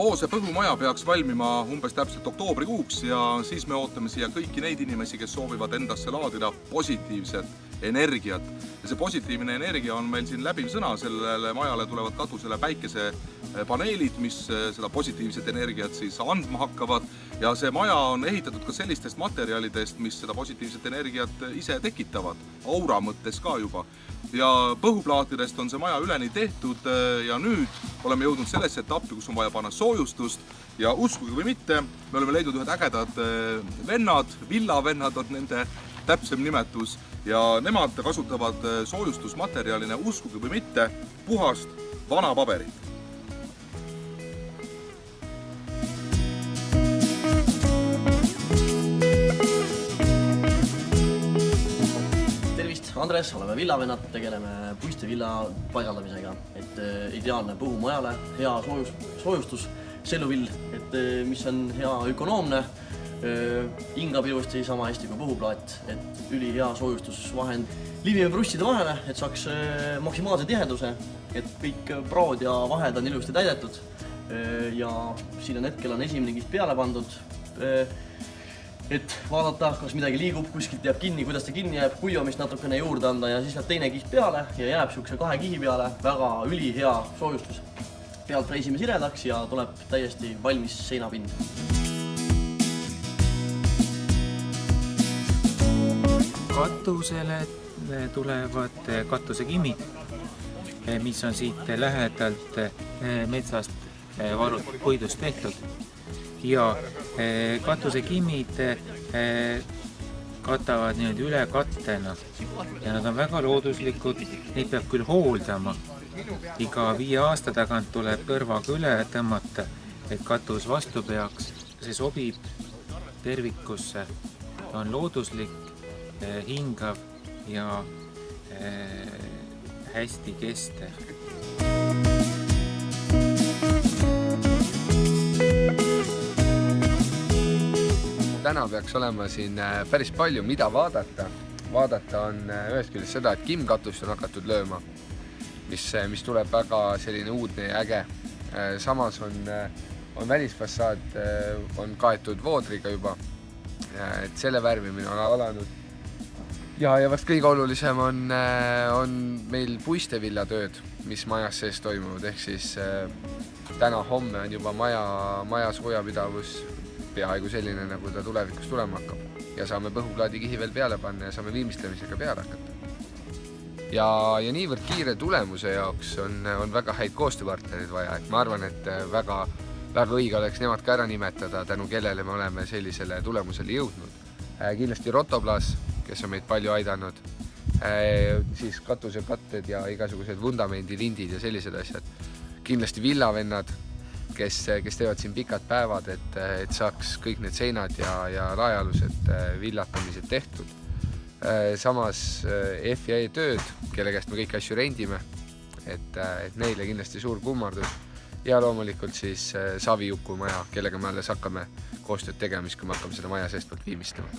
Loose põhumaja peaks valmima umbes täpselt oktoobrikuuks ja siis me ootame siia kõiki neid inimesi, kes soovivad endasse laadida positiivset energiat. Ja see positiivne energia on meil siin läbiv sõna, sellele majale tulevad katusele päikesepaneelid, mis seda positiivset energiat siis andma hakkavad. Ja see maja on ehitatud ka sellistest materjalidest, mis seda positiivset energiat ise tekitavad, aura mõttes ka juba. Ja põhuplaatidest on see maja üleni tehtud ja nüüd oleme jõudnud sellesse etappi, kus on vaja panna soojustust ja uskuge või mitte, me oleme leidnud ühed ägedad vennad, villavennad on nende täpsem nimetus ja nemad kasutavad soojustusmaterjalina, uskuge või mitte, puhast vana paberit. Andres, oleme villavennad, tegeleme puiste villa paigaldamisega, et ideaalne põhumajale, hea soojustus, selluvill, et mis on hea ökonoomne, hingab ilusti sama hästi kui põhuplaat, et üli hea soojustusvahend. Livime prusside vahele, et saaks maksimaalse tiheduse, et kõik praod ja vahed on ilusti täidetud ja siin on hetkel esimene kiht peale pandud. Et vaadata, kas midagi liigub, kuskilt jääb kinni, kuidas ta kinni jääb, kuivamist natukene juurde anda ja siis läheb teine kiht peale ja jääb siukse 2 kihi peale, väga ülihea soojustus. Pealt reisime siredaks ja tuleb täiesti valmis seinapind. Katusele tulevad katusekimid, mis on siit lähedalt metsast varutud puidust tehtud. Ja katusekimid katavad nüüd üle kattena ja nad on väga looduslikud, neid peab küll hooldama. Iga 5 aasta tagant tuleb kõrvaga üle tõmmata, et katus vastu peaks. See sobib tervikusse, on looduslik, hingav ja hästi kestev. Täna peaks olema siin päris palju, mida vaadata. Vaadata on ühest küljest seda, et kimmkatust on hakatud lööma, mis tuleb väga selline uudne ja äge. Samas on välisfassaad on kaetud voodriga juba, et selle värvimine on alanud. Ja vast kõige olulisem on meil puistevillatööd, mis majas sees toimuvad, ehk siis täna homme on juba maja soojapidavus peaaegu selline, nagu ta tulevikus tulema hakkab. Ja saame põhuplaadi kihi veel peale panna ja saame viimistlemisega peale hakata. Ja niivõrd kiire tulemuse jaoks on väga häid koostööpartnerid vaja, et ma arvan, et väga õige oleks nemad ka ära nimetada, tänu kellele me oleme sellisele tulemusele jõudnud. Kindlasti Rotoplas, kes on meid palju aidanud, siis katusekatted ja igasugused vundamendilindid ja sellised asjad. Kindlasti villavennad, kes teevad siin pikad päevad, et saaks kõik need seinad ja raealused villatamised tehtud. Samas F&E tööd, kelle käest me kõik asju rendime, et neile kindlasti suur kummardus. Ja loomulikult siis Savi Juku maja, kellega me alles hakkame koostööd tegemis, kui me hakkame seda maja seestpoolt viimistlema.